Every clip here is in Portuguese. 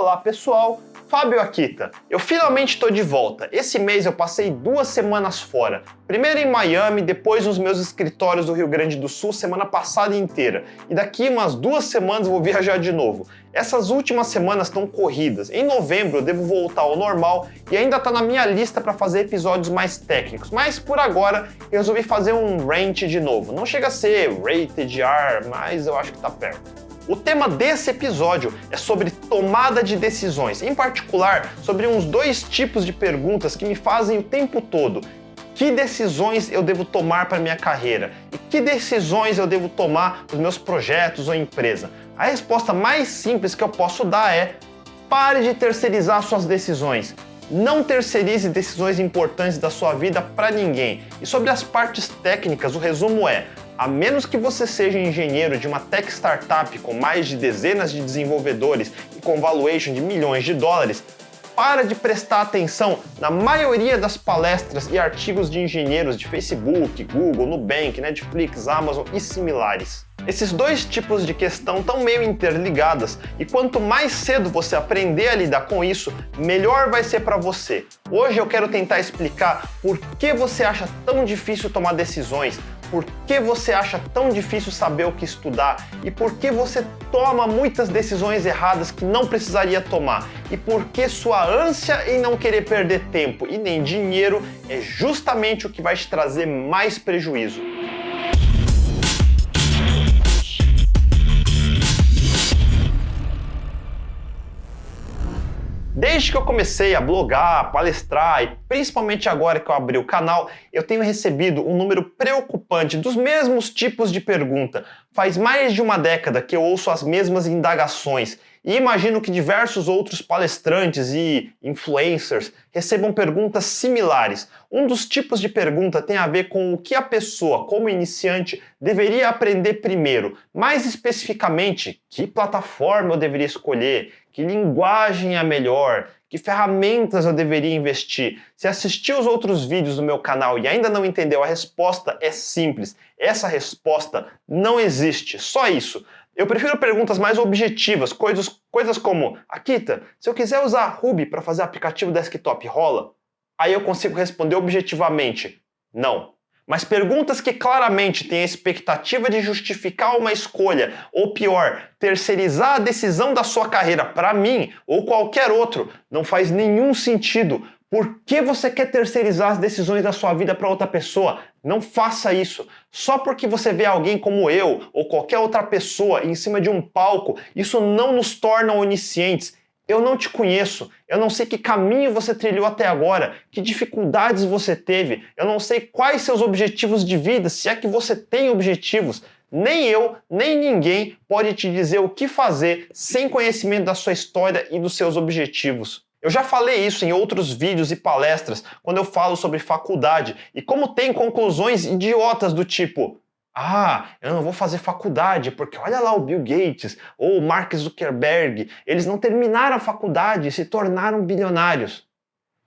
Olá pessoal, Fábio Akita. Eu finalmente estou de volta. Esse mês eu passei 2 semanas fora. Primeiro em Miami, depois nos meus escritórios do Rio Grande do Sul semana passada inteira. E daqui umas 2 semanas eu vou viajar de novo. Essas últimas semanas estão corridas. Em novembro eu devo voltar ao normal e ainda está na minha lista para fazer episódios mais técnicos. Mas por agora eu resolvi fazer um rant de novo. Não chega a ser rated R, mas eu acho que está perto. O tema desse episódio é sobre tomada de decisões, em particular sobre uns 2 tipos de perguntas que me fazem o tempo todo. Que decisões eu devo tomar para minha carreira? E que decisões eu devo tomar para os meus projetos ou empresa? A resposta mais simples que eu posso dar é: pare de terceirizar suas decisões. Não terceirize decisões importantes da sua vida para ninguém. E sobre as partes técnicas, o resumo é: a menos que você seja engenheiro de uma tech startup com mais de dezenas de desenvolvedores e com valuation de milhões de dólares, para de prestar atenção na maioria das palestras e artigos de engenheiros de Facebook, Google, Nubank, Netflix, Amazon e similares. Esses 2 tipos de questão estão meio interligadas e quanto mais cedo você aprender a lidar com isso, melhor vai ser para você. Hoje eu quero tentar explicar por que você acha tão difícil tomar decisões, por que você acha tão difícil saber o que estudar e por que você toma muitas decisões erradas que não precisaria tomar e por que sua ânsia em não querer perder tempo e nem dinheiro é justamente o que vai te trazer mais prejuízo. Desde que eu comecei a blogar, palestrar e principalmente agora que eu abri o canal, eu tenho recebido um número preocupante dos mesmos tipos de pergunta. Faz mais de uma década que eu ouço as mesmas indagações e imagino que diversos outros palestrantes e influencers recebam perguntas similares. Um dos tipos de pergunta tem a ver com o que a pessoa, como iniciante, deveria aprender primeiro. Mais especificamente, que plataforma eu deveria escolher, que linguagem é a melhor, que ferramentas eu deveria investir. Se assistiu os outros vídeos do meu canal e ainda não entendeu, a resposta é simples. Essa resposta não existe, só isso. Eu prefiro perguntas mais objetivas, coisas como: Akita, se eu quiser usar Ruby para fazer aplicativo desktop, rola? Aí eu consigo responder objetivamente: não. Mas perguntas que claramente têm a expectativa de justificar uma escolha, ou pior, terceirizar a decisão da sua carreira para mim ou qualquer outro, não faz nenhum sentido. Por que você quer terceirizar as decisões da sua vida para outra pessoa? Não faça isso. Só porque você vê alguém como eu ou qualquer outra pessoa em cima de um palco, isso não nos torna oniscientes. Eu não te conheço, eu não sei que caminho você trilhou até agora, que dificuldades você teve, eu não sei quais seus objetivos de vida, se é que você tem objetivos. Nem eu, nem ninguém pode te dizer o que fazer sem conhecimento da sua história e dos seus objetivos. Eu já falei isso em outros vídeos e palestras, quando eu falo sobre faculdade, e como tem conclusões idiotas do tipo: eu não vou fazer faculdade porque olha lá o Bill Gates ou o Mark Zuckerberg, eles não terminaram a faculdade e se tornaram bilionários.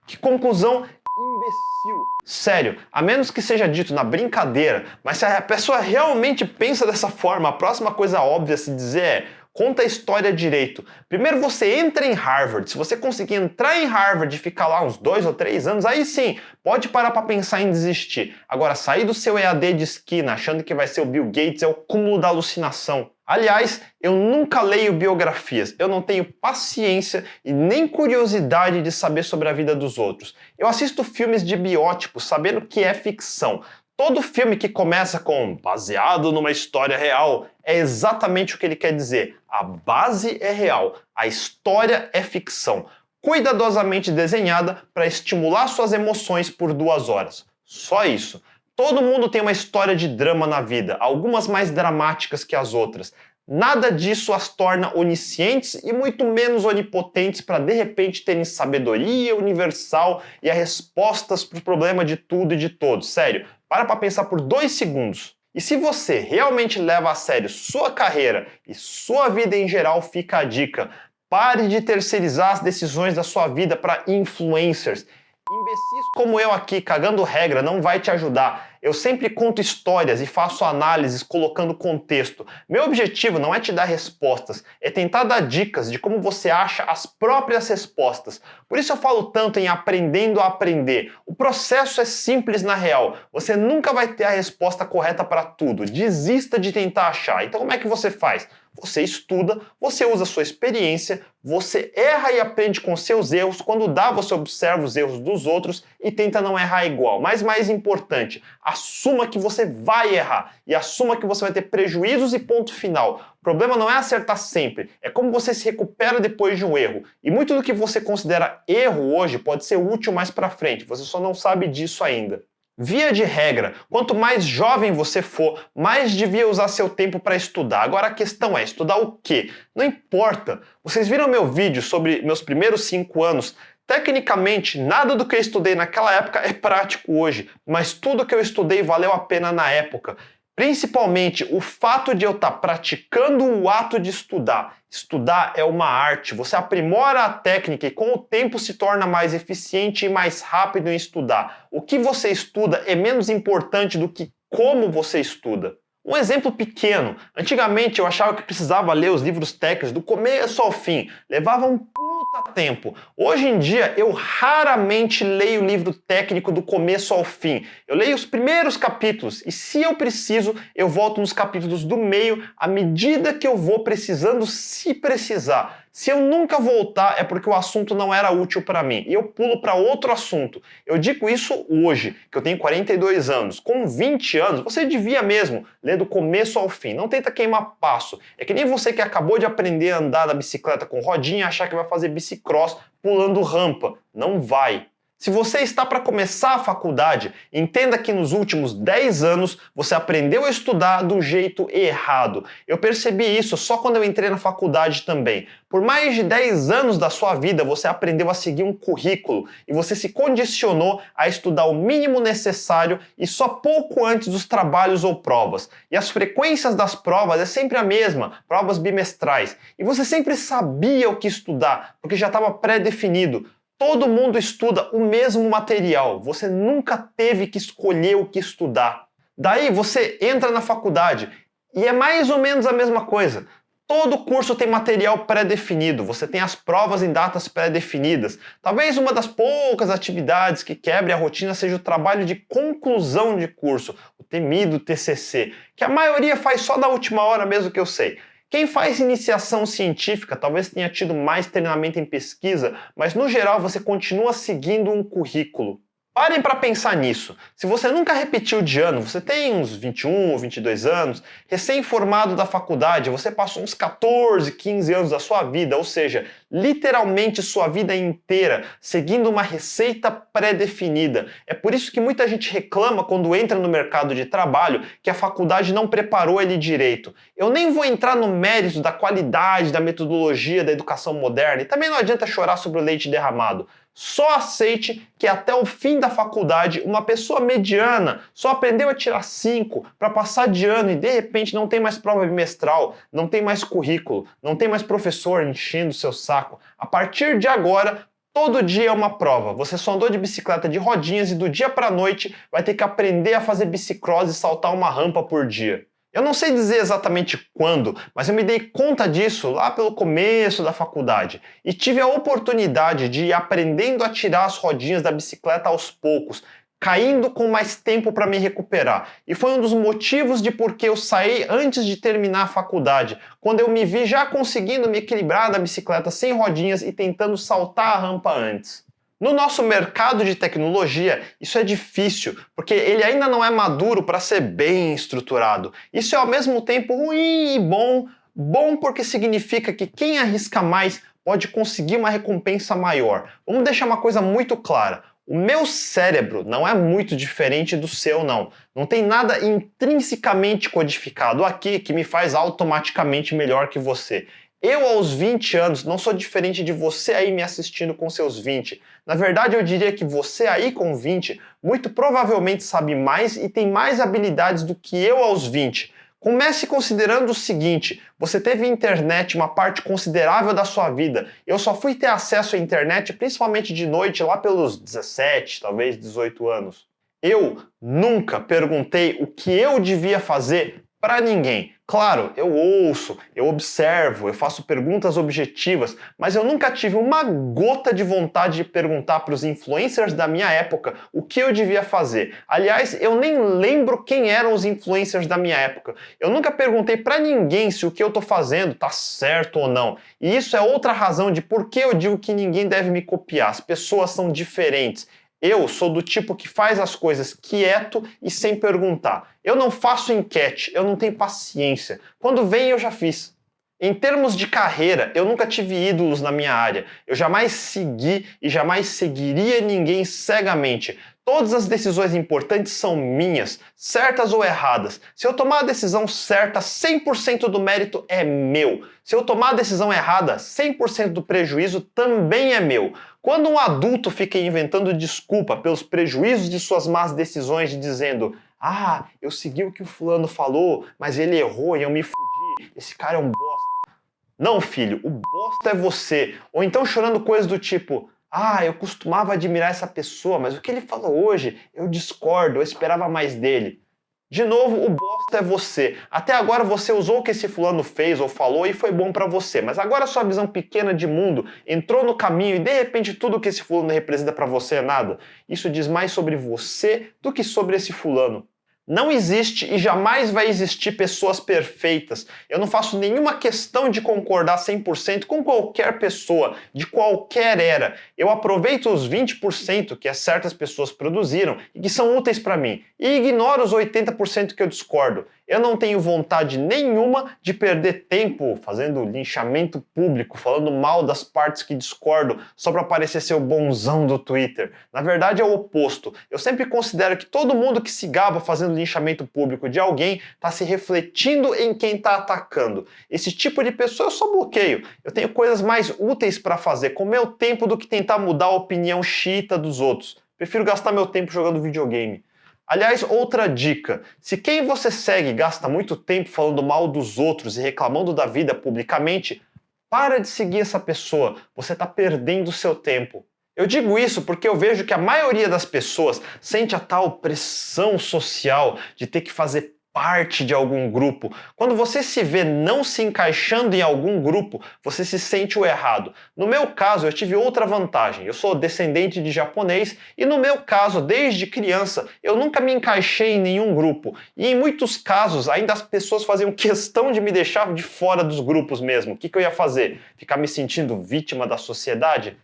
Que conclusão imbecil. Sério, a menos que seja dito na brincadeira, mas se a pessoa realmente pensa dessa forma, a próxima coisa óbvia a se dizer é: conta a história direito. Primeiro você entra em Harvard. Se você conseguir entrar em Harvard e ficar lá uns 2 ou 3 anos, aí sim, pode parar para pensar em desistir. Agora, sair do seu EAD de esquina achando que vai ser o Bill Gates é o cúmulo da alucinação. Aliás, eu nunca leio biografias. Eu não tenho paciência e nem curiosidade de saber sobre a vida dos outros. Eu assisto filmes de biótipos sabendo que é ficção. Todo filme que começa com baseado numa história real é exatamente o que ele quer dizer. A base é real, a história é ficção, cuidadosamente desenhada para estimular suas emoções por 2 horas. Só isso. Todo mundo tem uma história de drama na vida, algumas mais dramáticas que as outras. Nada disso as torna oniscientes e muito menos onipotentes para de repente terem sabedoria universal e as respostas para o problema de tudo e de todos. Sério, para pensar por 2 segundos. E se você realmente leva a sério sua carreira e sua vida em geral, fica a dica: pare de terceirizar as decisões da sua vida para influencers. Imbecis como eu aqui, cagando regra, não vai te ajudar. Eu sempre conto histórias e faço análises colocando contexto. Meu objetivo não é te dar respostas, é tentar dar dicas de como você acha as próprias respostas. Por isso eu falo tanto em aprendendo a aprender. O processo é simples na real. Você nunca vai ter a resposta correta para tudo. Desista de tentar achar. Então como é que você faz? Você estuda, você usa a sua experiência, você erra e aprende com seus erros. Quando dá, você observa os erros dos outros e tenta não errar igual. Mas mais importante, assuma que você vai errar e assuma que você vai ter prejuízos e ponto final. O problema não é acertar sempre, é como você se recupera depois de um erro. E muito do que você considera erro hoje pode ser útil mais para frente, você só não sabe disso ainda. Via de regra, quanto mais jovem você for, mais devia usar seu tempo para estudar. Agora a questão é, estudar o quê? Não importa. Vocês viram meu vídeo sobre meus primeiros 5 anos? Tecnicamente, nada do que eu estudei naquela época é prático hoje, mas tudo que eu estudei valeu a pena na época. Principalmente o fato de eu estar praticando o ato de estudar. Estudar é uma arte, você aprimora a técnica e com o tempo se torna mais eficiente e mais rápido em estudar. O que você estuda é menos importante do que como você estuda. Um exemplo pequeno, antigamente eu achava que precisava ler os livros técnicos do começo ao fim, levava um puta tempo. Hoje em dia eu raramente leio o livro técnico do começo ao fim. Eu leio os primeiros capítulos e se eu preciso eu volto nos capítulos do meio à medida que eu vou precisando, se precisar. Se eu nunca voltar é porque o assunto não era útil para mim e eu pulo para outro assunto. Eu digo isso hoje, que eu tenho 42 anos. Com 20 anos, você devia mesmo ler do começo ao fim. Não tenta queimar passo. É que nem você que acabou de aprender a andar na bicicleta com rodinha e achar que vai fazer bicicross pulando rampa. Não vai. Se você está para começar a faculdade, entenda que nos últimos 10 anos você aprendeu a estudar do jeito errado. Eu percebi isso só quando eu entrei na faculdade também. Por mais de 10 anos da sua vida você aprendeu a seguir um currículo e você se condicionou a estudar o mínimo necessário e só pouco antes dos trabalhos ou provas. E as frequências das provas é sempre a mesma, provas bimestrais. E você sempre sabia o que estudar, porque já estava pré-definido. Todo mundo estuda o mesmo material, você nunca teve que escolher o que estudar. Daí você entra na faculdade e é mais ou menos a mesma coisa. Todo curso tem material pré-definido, você tem as provas em datas pré-definidas. Talvez uma das poucas atividades que quebre a rotina seja o trabalho de conclusão de curso, o temido TCC, que a maioria faz só da última hora mesmo que eu sei. Quem faz iniciação científica talvez tenha tido mais treinamento em pesquisa, mas no geral você continua seguindo um currículo. Parem para pensar nisso. Se você nunca repetiu de ano, você tem uns 21 ou 22 anos, recém-formado da faculdade, você passou uns 14, 15 anos da sua vida, ou seja, literalmente sua vida inteira, seguindo uma receita pré-definida. É por isso que muita gente reclama quando entra no mercado de trabalho que a faculdade não preparou ele direito. Eu nem vou entrar no mérito da qualidade, da metodologia da educação moderna, e também não adianta chorar sobre o leite derramado. Só aceite que até o fim da faculdade, uma pessoa mediana só aprendeu a tirar 5 para passar de ano e de repente não tem mais prova bimestral, não tem mais currículo, não tem mais professor enchendo o seu saco. A partir de agora, todo dia é uma prova. Você só andou de bicicleta de rodinhas e do dia para a noite vai ter que aprender a fazer bicicross e saltar uma rampa por dia. Eu não sei dizer exatamente quando, mas eu me dei conta disso lá pelo começo da faculdade e tive a oportunidade de ir aprendendo a tirar as rodinhas da bicicleta aos poucos, caindo com mais tempo para me recuperar. E foi um dos motivos de por que eu saí antes de terminar a faculdade, quando eu me vi já conseguindo me equilibrar na bicicleta sem rodinhas e tentando saltar a rampa antes. No nosso mercado de tecnologia, isso é difícil, porque ele ainda não é maduro para ser bem estruturado. Isso é ao mesmo tempo ruim e bom. Bom porque significa que quem arrisca mais pode conseguir uma recompensa maior. Vamos deixar uma coisa muito clara. O meu cérebro não é muito diferente do seu, não. Não tem nada intrinsecamente codificado aqui que me faz automaticamente melhor que você. Eu, aos 20 anos, não sou diferente de você aí me assistindo com seus 20. Na verdade, eu diria que você aí com 20 muito provavelmente sabe mais e tem mais habilidades do que eu aos 20. Comece considerando o seguinte: você teve internet uma parte considerável da sua vida. Eu só fui ter acesso à internet principalmente de noite lá pelos 17, talvez 18 anos. Eu nunca perguntei o que eu devia fazer para ninguém. Claro, eu ouço, eu observo, eu faço perguntas objetivas, mas eu nunca tive uma gota de vontade de perguntar para os influencers da minha época o que eu devia fazer. Aliás, eu nem lembro quem eram os influencers da minha época. Eu nunca perguntei para ninguém se o que eu estou fazendo está certo ou não. E isso é outra razão de por que eu digo que ninguém deve me copiar. As pessoas são diferentes. Eu sou do tipo que faz as coisas quieto e sem perguntar. Eu não faço enquete, eu não tenho paciência. Quando vem, eu já fiz. Em termos de carreira, eu nunca tive ídolos na minha área. Eu jamais segui e jamais seguiria ninguém cegamente. Todas as decisões importantes são minhas, certas ou erradas. Se eu tomar a decisão certa, 100% do mérito é meu. Se eu tomar a decisão errada, 100% do prejuízo também é meu. Quando um adulto fica inventando desculpa pelos prejuízos de suas más decisões, dizendo: "Ah, eu segui o que o fulano falou, mas ele errou e eu me fudi, esse cara é um bosta." Não, filho, o bosta é você. Ou então chorando coisas do tipo: "Ah, eu costumava admirar essa pessoa, mas o que ele falou hoje, eu discordo, eu esperava mais dele." De novo, o bosta é você. Até agora você usou o que esse fulano fez ou falou e foi bom pra você, mas agora sua visão pequena de mundo entrou no caminho e de repente tudo que esse fulano representa pra você é nada. Isso diz mais sobre você do que sobre esse fulano. Não existe e jamais vai existir pessoas perfeitas. Eu não faço nenhuma questão de concordar 100% com qualquer pessoa, de qualquer era. Eu aproveito os 20% que certas pessoas produziram e que são úteis para mim, e ignoro os 80% que eu discordo. Eu não tenho vontade nenhuma de perder tempo fazendo linchamento público, falando mal das partes que discordo, só para parecer ser o bonzão do Twitter. Na verdade é o oposto. Eu sempre considero que todo mundo que se gaba fazendo linchamento público de alguém está se refletindo em quem está atacando. Esse tipo de pessoa eu só bloqueio. Eu tenho coisas mais úteis para fazer com meu tempo do que tentar mudar a opinião xiita dos outros. Prefiro gastar meu tempo jogando videogame. Aliás, outra dica: se quem você segue gasta muito tempo falando mal dos outros e reclamando da vida publicamente, para de seguir essa pessoa, você está perdendo seu tempo. Eu digo isso porque eu vejo que a maioria das pessoas sente a tal pressão social de ter que fazer parte de algum grupo. Quando você se vê não se encaixando em algum grupo, você se sente o errado. No meu caso, eu tive outra vantagem. Eu sou descendente de japonês e no meu caso, desde criança, eu nunca me encaixei em nenhum grupo. E em muitos casos, ainda as pessoas faziam questão de me deixar de fora dos grupos mesmo. O que eu ia fazer? Ficar me sentindo vítima da sociedade?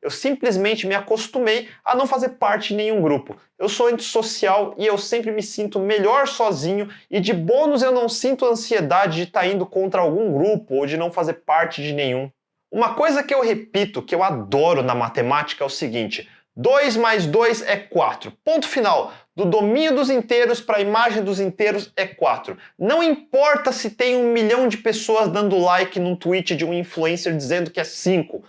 Eu simplesmente me acostumei a não fazer parte de nenhum grupo. Eu sou antissocial e eu sempre me sinto melhor sozinho e de bônus eu não sinto ansiedade de estar indo contra algum grupo ou de não fazer parte de nenhum. Uma coisa que eu repito, que eu adoro na matemática é o seguinte: 2 mais 2 é 4. Ponto final. Do domínio dos inteiros para a imagem dos inteiros é 4. Não importa se tem 1 milhão de pessoas dando like num tweet de um influencer dizendo que é 5.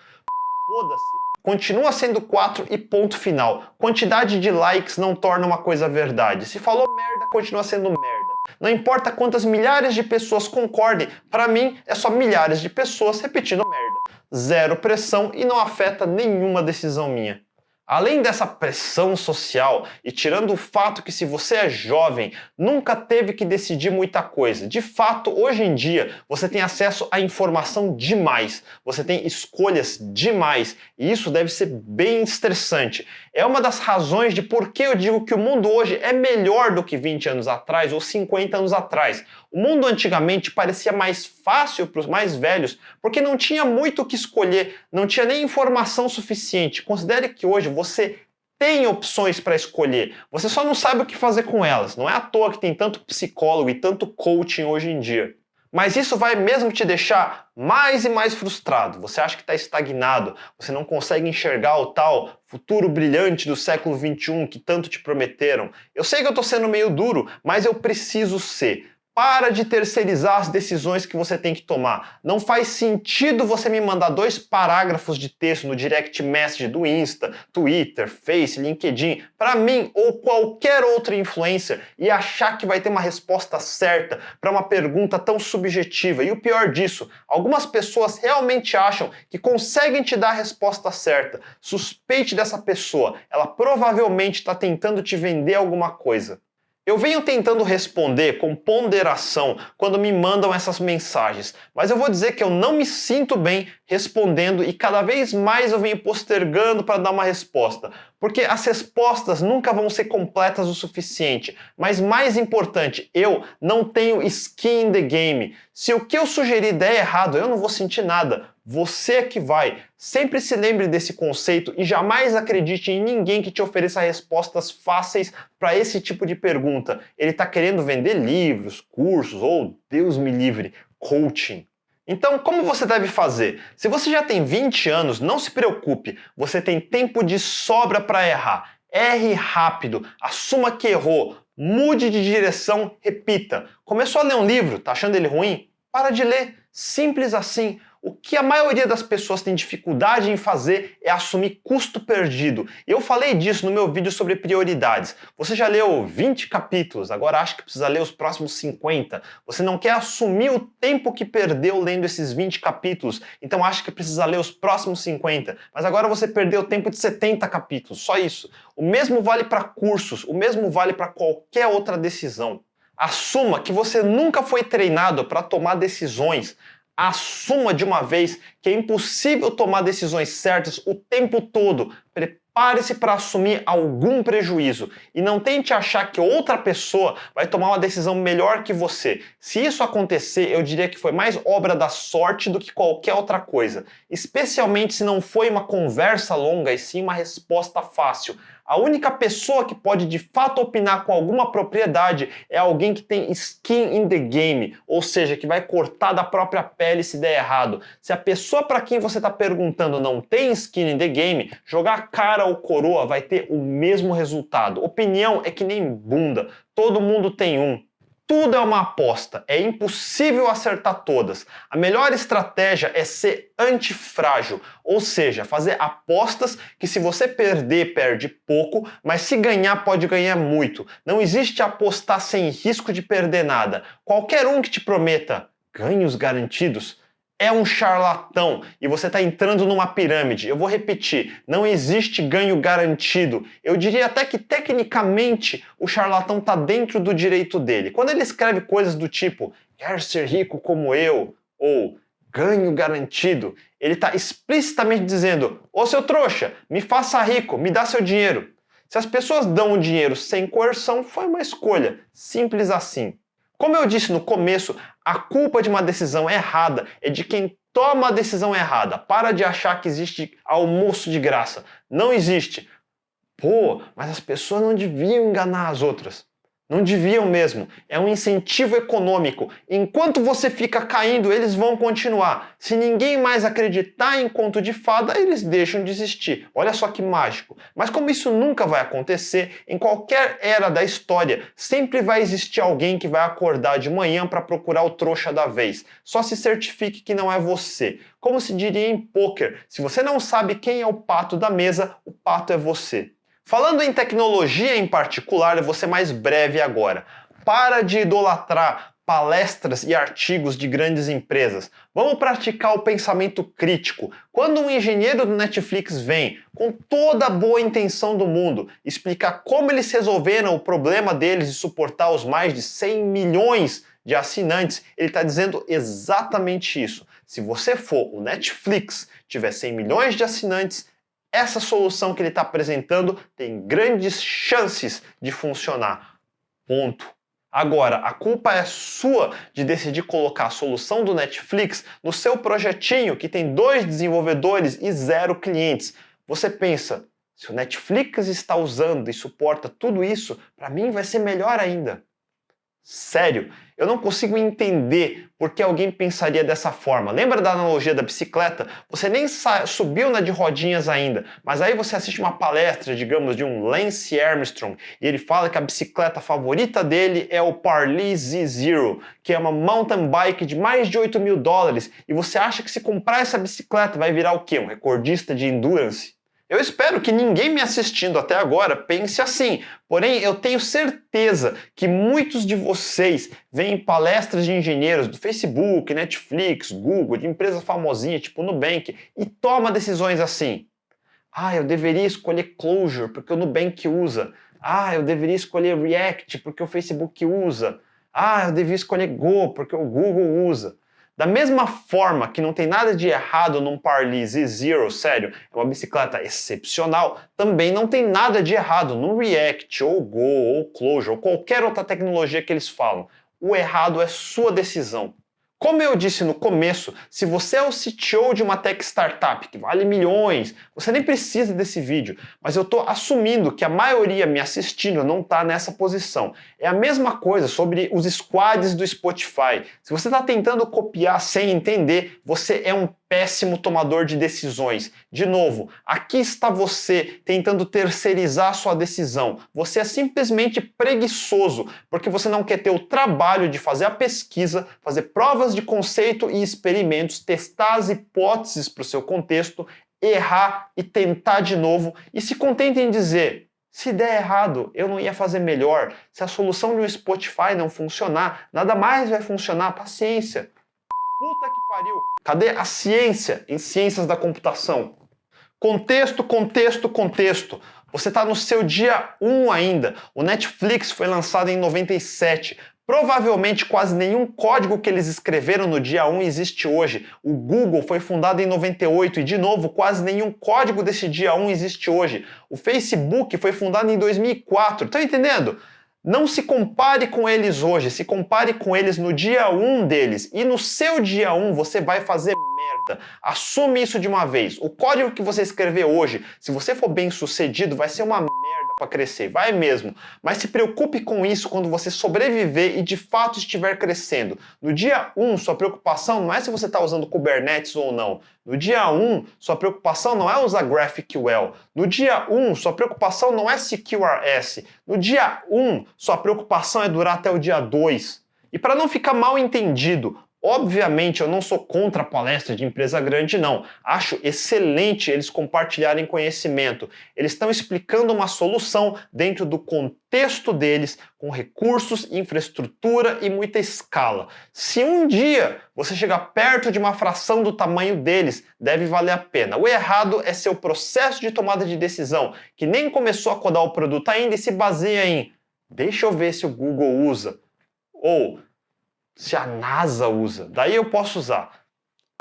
Foda-se. Continua sendo 4 e ponto final. Quantidade de likes não torna uma coisa verdade. Se falou merda, continua sendo merda. Não importa quantas milhares de pessoas concordem, para mim é só milhares de pessoas repetindo merda. Zero pressão e não afeta nenhuma decisão minha. Além dessa pressão social, e tirando o fato que se você é jovem, nunca teve que decidir muita coisa. De fato, hoje em dia, você tem acesso à informação demais. Você tem escolhas demais. E isso deve ser bem estressante. É uma das razões de por que eu digo que o mundo hoje é melhor do que 20 anos atrás ou 50 anos atrás. O mundo antigamente parecia mais fácil para os mais velhos, porque não tinha muito o que escolher, não tinha nem informação suficiente. Considere que hoje você tem opções para escolher, você só não sabe o que fazer com elas. Não é à toa que tem tanto psicólogo e tanto coaching hoje em dia. Mas isso vai mesmo te deixar mais e mais frustrado. Você acha que está estagnado, você não consegue enxergar o tal futuro brilhante do século XXI que tanto te prometeram. Eu sei que eu estou sendo meio duro, mas eu preciso ser. Para de terceirizar as decisões que você tem que tomar. Não faz sentido você me mandar 2 parágrafos de texto no direct message do Insta, Twitter, Face, LinkedIn, para mim ou qualquer outro influencer e achar que vai ter uma resposta certa para uma pergunta tão subjetiva. E o pior disso, algumas pessoas realmente acham que conseguem te dar a resposta certa. Suspeite dessa pessoa, ela provavelmente está tentando te vender alguma coisa. Eu venho tentando responder com ponderação quando me mandam essas mensagens, mas eu vou dizer que eu não me sinto bem respondendo e cada vez mais eu venho postergando para dar uma resposta, porque as respostas nunca vão ser completas o suficiente, mas mais importante, eu não tenho skin in the game. Se o que eu sugerir der errado, eu não vou sentir nada. Você é que vai. Sempre se lembre desse conceito e jamais acredite em ninguém que te ofereça respostas fáceis para esse tipo de pergunta. Ele está querendo vender livros, cursos ou, Deus me livre, coaching. Então, como você deve fazer? Se você já tem 20 anos, não se preocupe, você tem tempo de sobra para errar. Erre rápido, assuma que errou, mude de direção, repita. Começou a ler um livro, tá achando ele ruim? Para de ler, simples assim. O que a maioria das pessoas tem dificuldade em fazer é assumir custo perdido. Eu falei disso no meu vídeo sobre prioridades. Você já leu 20 capítulos, agora acha que precisa ler os próximos 50. Você não quer assumir o tempo que perdeu lendo esses 20 capítulos, então acha que precisa ler os próximos 50. Mas agora você perdeu o tempo de 70 capítulos, só isso. O mesmo vale para cursos, o mesmo vale para qualquer outra decisão. Assuma que você nunca foi treinado para tomar decisões. Assuma de uma vez que é impossível tomar decisões certas o tempo todo. Prepare-se para assumir algum prejuízo e não tente achar que outra pessoa vai tomar uma decisão melhor que você. Se isso acontecer, eu diria que foi mais obra da sorte do que qualquer outra coisa, especialmente se não foi uma conversa longa e sim uma resposta fácil. A única pessoa que pode de fato opinar com alguma propriedade é alguém que tem skin in the game, ou seja, que vai cortar da própria pele se der errado. Se a pessoa para quem você está perguntando não tem skin in the game, jogar cara ou coroa vai ter o mesmo resultado. Opinião é que nem bunda, todo mundo tem um. Tudo é uma aposta, é impossível acertar todas. A melhor estratégia é ser antifrágil, ou seja, fazer apostas que se você perder, perde pouco, mas se ganhar, pode ganhar muito. Não existe apostar sem risco de perder nada. Qualquer um que te prometa ganhos garantidos é um charlatão e você está entrando numa pirâmide. Eu vou repetir, não existe ganho garantido. Eu diria até que tecnicamente o charlatão está dentro do direito dele. Quando ele escreve coisas do tipo quer ser rico como eu ou ganho garantido, ele está explicitamente dizendo ô seu trouxa, me faça rico, me dá seu dinheiro. Se as pessoas dão o dinheiro sem coerção, foi uma escolha. Simples assim. Como eu disse no começo, a culpa de uma decisão errada é de quem toma a decisão errada. Para de achar que existe almoço de graça. Não existe. Pô, mas as pessoas não deviam enganar as outras. Não deviam mesmo. É um incentivo econômico. Enquanto você fica caindo, eles vão continuar. Se ninguém mais acreditar em conto de fada, eles deixam de existir. Olha só que mágico. Mas como isso nunca vai acontecer, em qualquer era da história, sempre vai existir alguém que vai acordar de manhã para procurar o trouxa da vez. Só se certifique que não é você. Como se diria em pôquer, se você não sabe quem é o pato da mesa, o pato é você. Falando em tecnologia em particular, eu vou ser mais breve agora. Para de idolatrar palestras e artigos de grandes empresas. Vamos praticar o pensamento crítico. Quando um engenheiro do Netflix vem, com toda a boa intenção do mundo, explicar como eles resolveram o problema deles de suportar os mais de 100 milhões de assinantes, ele está dizendo exatamente isso. Se você for o Netflix, tiver 100 milhões de assinantes, essa solução que ele está apresentando tem grandes chances de funcionar. Ponto. Agora, a culpa é sua de decidir colocar a solução do Netflix no seu projetinho que tem 2 desenvolvedores e 0 clientes. Você pensa, se o Netflix está usando e suporta tudo isso, para mim vai ser melhor ainda. Sério, eu não consigo entender por que alguém pensaria dessa forma. Lembra da analogia da bicicleta? Você nem subiu na de rodinhas ainda, mas aí você assiste uma palestra, digamos, de um Lance Armstrong, e ele fala que a bicicleta favorita dele é o Parley Z0, que é uma mountain bike de mais de $8.000, e você acha que se comprar essa bicicleta vai virar o quê? Um recordista de endurance? Eu espero que ninguém me assistindo até agora pense assim, porém eu tenho certeza que muitos de vocês veem palestras de engenheiros do Facebook, Netflix, Google, de empresa famosinha tipo Nubank e toma decisões assim. Ah, eu deveria escolher Clojure porque o Nubank usa. Ah, eu deveria escolher React porque o Facebook usa. Ah, eu deveria escolher Go porque o Google usa. Da mesma forma que não tem nada de errado num Parley Z0, sério, é uma bicicleta excepcional, também não tem nada de errado no React, ou Go, ou Clojure, ou qualquer outra tecnologia que eles falam. O errado é sua decisão. Como eu disse no começo, se você é o CTO de uma tech startup que vale milhões, você nem precisa desse vídeo, mas eu estou assumindo que a maioria me assistindo não está nessa posição. É a mesma coisa sobre os squads do Spotify. Se você está tentando copiar sem entender, você é um péssimo tomador de decisões. De novo, aqui está você tentando terceirizar sua decisão. Você é simplesmente preguiçoso, porque você não quer ter o trabalho de fazer a pesquisa, fazer provas de conceito e experimentos, testar as hipóteses para o seu contexto, errar e tentar de novo, e se contenta em dizer: se der errado, eu não ia fazer melhor. Se a solução de um Spotify não funcionar, nada mais vai funcionar. Paciência. Puta que pariu. Cadê a ciência em ciências da computação? Contexto, contexto, contexto. Você está no seu dia 1 ainda. O Netflix foi lançado em 97. Provavelmente quase nenhum código que eles escreveram no dia 1 existe hoje. O Google foi fundado em 98 e, de novo, quase nenhum código desse dia 1 existe hoje. O Facebook foi fundado em 2004. Estão entendendo? Não se compare com eles hoje, se compare com eles no dia 1 deles. E no seu dia 1 você vai fazer merda. Assume isso de uma vez. O código que você escrever hoje, se você for bem sucedido, vai ser uma merda para crescer. Vai mesmo. Mas se preocupe com isso quando você sobreviver e de fato estiver crescendo. No dia 1, sua preocupação não é se você está usando Kubernetes ou não. No dia 1, sua preocupação não é usar GraphQL. No dia 1, sua preocupação não é CQRS. No dia 1, sua preocupação é durar até o dia 2. E para não ficar mal entendido, obviamente eu não sou contra a palestra de empresa grande, não. Acho excelente eles compartilharem conhecimento. Eles estão explicando uma solução dentro do contexto deles, com recursos, infraestrutura e muita escala. Se um dia você chegar perto de uma fração do tamanho deles, deve valer a pena. O errado é seu processo de tomada de decisão, que nem começou a codar o produto ainda e se baseia em: deixa eu ver se o Google usa, ou se a NASA usa, daí eu posso usar.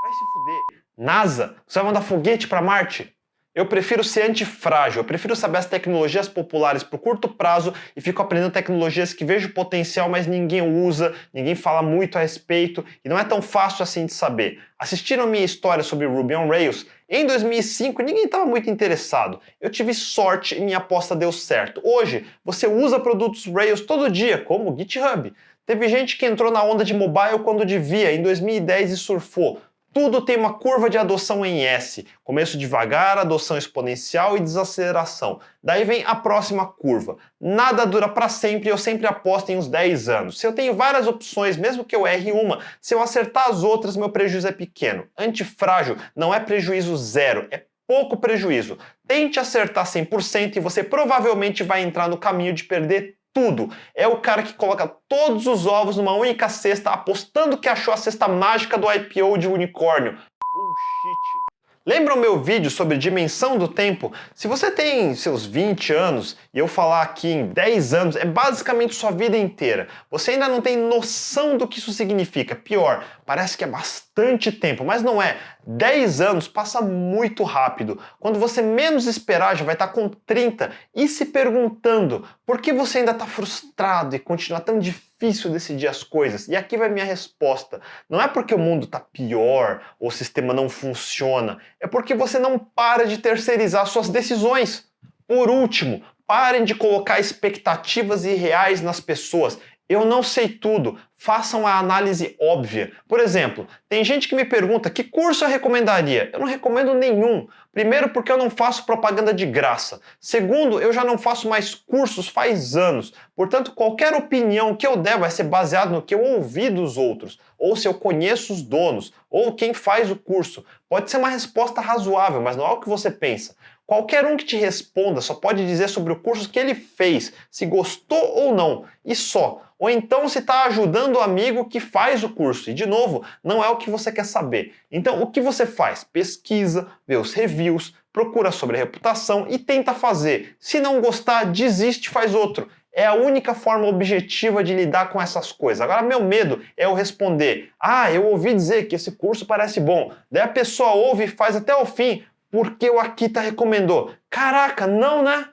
Vai se fuder. NASA? Você vai mandar foguete para Marte? Eu prefiro ser antifrágil, eu prefiro saber as tecnologias populares por curto prazo e fico aprendendo tecnologias que vejo potencial, mas ninguém usa, ninguém fala muito a respeito e não é tão fácil assim de saber. Assistiram minha história sobre Ruby on Rails? Em 2005 ninguém estava muito interessado. Eu tive sorte e minha aposta deu certo. Hoje você usa produtos Rails todo dia, como o GitHub. Teve gente que entrou na onda de mobile quando devia, em 2010, e surfou. Tudo tem uma curva de adoção em S. Começo devagar, adoção exponencial e desaceleração. Daí vem a próxima curva. Nada dura para sempre e eu sempre aposto em uns 10 anos. Se eu tenho várias opções, mesmo que eu erre uma, se eu acertar as outras, meu prejuízo é pequeno. Antifrágil não é prejuízo zero, é pouco prejuízo. Tente acertar 100% e você provavelmente vai entrar no caminho de perder tudo. É o cara que coloca todos os ovos numa única cesta, apostando que achou a cesta mágica do IPO de unicórnio. Bullshit. Lembra o meu vídeo sobre dimensão do tempo? Se você tem seus 20 anos e eu falar aqui em 10 anos, é basicamente sua vida inteira. Você ainda não tem noção do que isso significa. Pior, parece que é bastante tempo, mas não é. 10 anos passa muito rápido. Quando você menos esperar, já vai estar com 30 e se perguntando por que você ainda está frustrado e continua tão difícil decidir as coisas. E aqui vai minha resposta. Não é porque o mundo está pior ou o sistema não funciona, é porque você não para de terceirizar suas decisões. Por último, parem de colocar expectativas irreais nas pessoas. Eu não sei tudo. Façam a análise óbvia. Por exemplo, tem gente que me pergunta que curso eu recomendaria. Eu não recomendo nenhum. Primeiro, porque eu não faço propaganda de graça. Segundo, eu já não faço mais cursos faz anos. Portanto, qualquer opinião que eu der vai ser baseada no que eu ouvi dos outros, ou se eu conheço os donos, ou quem faz o curso. Pode ser uma resposta razoável, mas não é o que você pensa. Qualquer um que te responda só pode dizer sobre o curso que ele fez, se gostou ou não, e só. Ou então se está ajudando o amigo que faz o curso. E, de novo, não é o que você quer saber. Então, o que você faz? Pesquisa, vê os reviews, procura sobre a reputação e tenta fazer. Se não gostar, desiste e faz outro. É a única forma objetiva de lidar com essas coisas. Agora, meu medo é eu responder: eu ouvi dizer que esse curso parece bom. Daí a pessoa ouve e faz até o fim, porque o Akita recomendou. Caraca, não, né?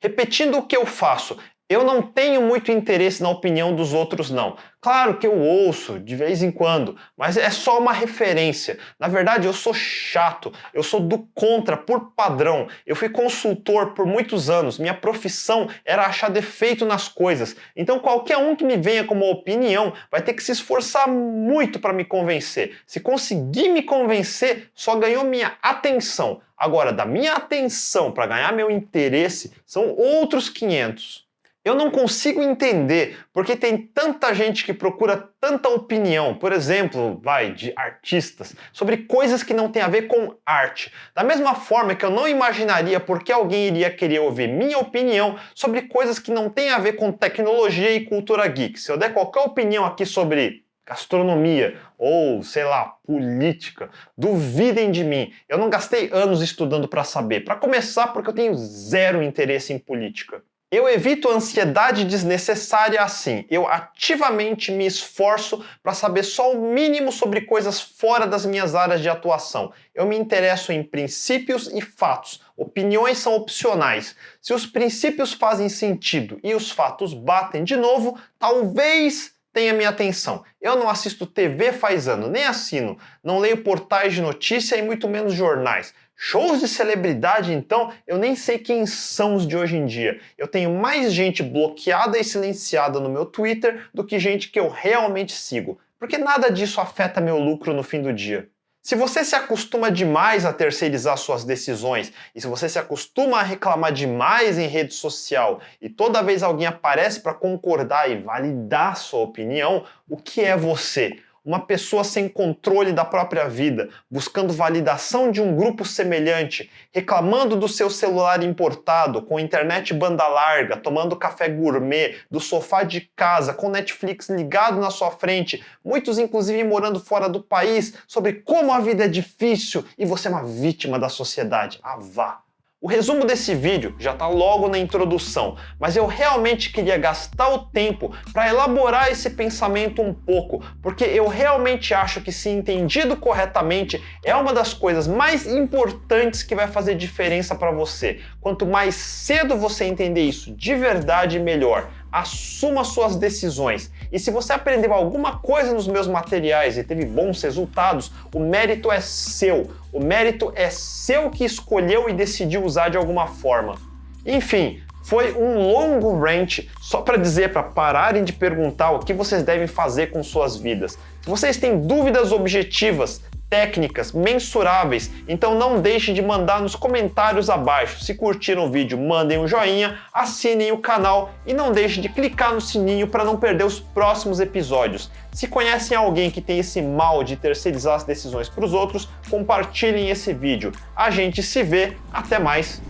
Repetindo o que eu faço, eu não tenho muito interesse na opinião dos outros, não. Claro que eu ouço de vez em quando, mas é só uma referência. Na verdade, eu sou chato, eu sou do contra por padrão. Eu fui consultor por muitos anos, minha profissão era achar defeito nas coisas. Então qualquer um que me venha com uma opinião vai ter que se esforçar muito para me convencer. Se conseguir me convencer, só ganhou minha atenção. Agora, da minha atenção para ganhar meu interesse, são outros 500. Eu não consigo entender porque tem tanta gente que procura tanta opinião, por exemplo, de artistas, sobre coisas que não têm a ver com arte. Da mesma forma que eu não imaginaria por que alguém iria querer ouvir minha opinião sobre coisas que não têm a ver com tecnologia e cultura geek. Se eu der qualquer opinião aqui sobre gastronomia ou, sei lá, política, duvidem de mim. Eu não gastei anos estudando para saber. Para começar, porque eu tenho zero interesse em política. Eu evito a ansiedade desnecessária assim. Eu ativamente me esforço para saber só o mínimo sobre coisas fora das minhas áreas de atuação. Eu me interesso em princípios e fatos. Opiniões são opcionais. Se os princípios fazem sentido e os fatos batem de novo, talvez tenha minha atenção. Eu não assisto TV faz ano, nem assino. Não leio portais de notícia e muito menos jornais. Shows de celebridade, então, eu nem sei quem são os de hoje em dia. Eu tenho mais gente bloqueada e silenciada no meu Twitter do que gente que eu realmente sigo. Porque nada disso afeta meu lucro no fim do dia. Se você se acostuma demais a terceirizar suas decisões, e se você se acostuma a reclamar demais em rede social, e toda vez alguém aparece para concordar e validar sua opinião, o que é você? Uma pessoa sem controle da própria vida, buscando validação de um grupo semelhante, reclamando do seu celular importado, com internet banda larga, tomando café gourmet, do sofá de casa, com Netflix ligado na sua frente, muitos inclusive morando fora do país, sobre como a vida é difícil e você é uma vítima da sociedade. Vá! O resumo desse vídeo já está logo na introdução, mas eu realmente queria gastar o tempo para elaborar esse pensamento um pouco, porque eu realmente acho que, se entendido corretamente, é uma das coisas mais importantes que vai fazer diferença para você. Quanto mais cedo você entender isso de verdade, melhor. Assuma suas decisões. E se você aprendeu alguma coisa nos meus materiais e teve bons resultados, o mérito é seu. O mérito é seu que escolheu e decidiu usar de alguma forma. Enfim, foi um longo rant só para dizer para pararem de perguntar o que vocês devem fazer com suas vidas. Se vocês têm dúvidas objetivas, técnicas, mensuráveis, então não deixem de mandar nos comentários abaixo. Se curtiram o vídeo, mandem um joinha, assinem o canal e não deixem de clicar no sininho para não perder os próximos episódios. Se conhecem alguém que tem esse mal de terceirizar as decisões para os outros, compartilhem esse vídeo. A gente se vê, até mais!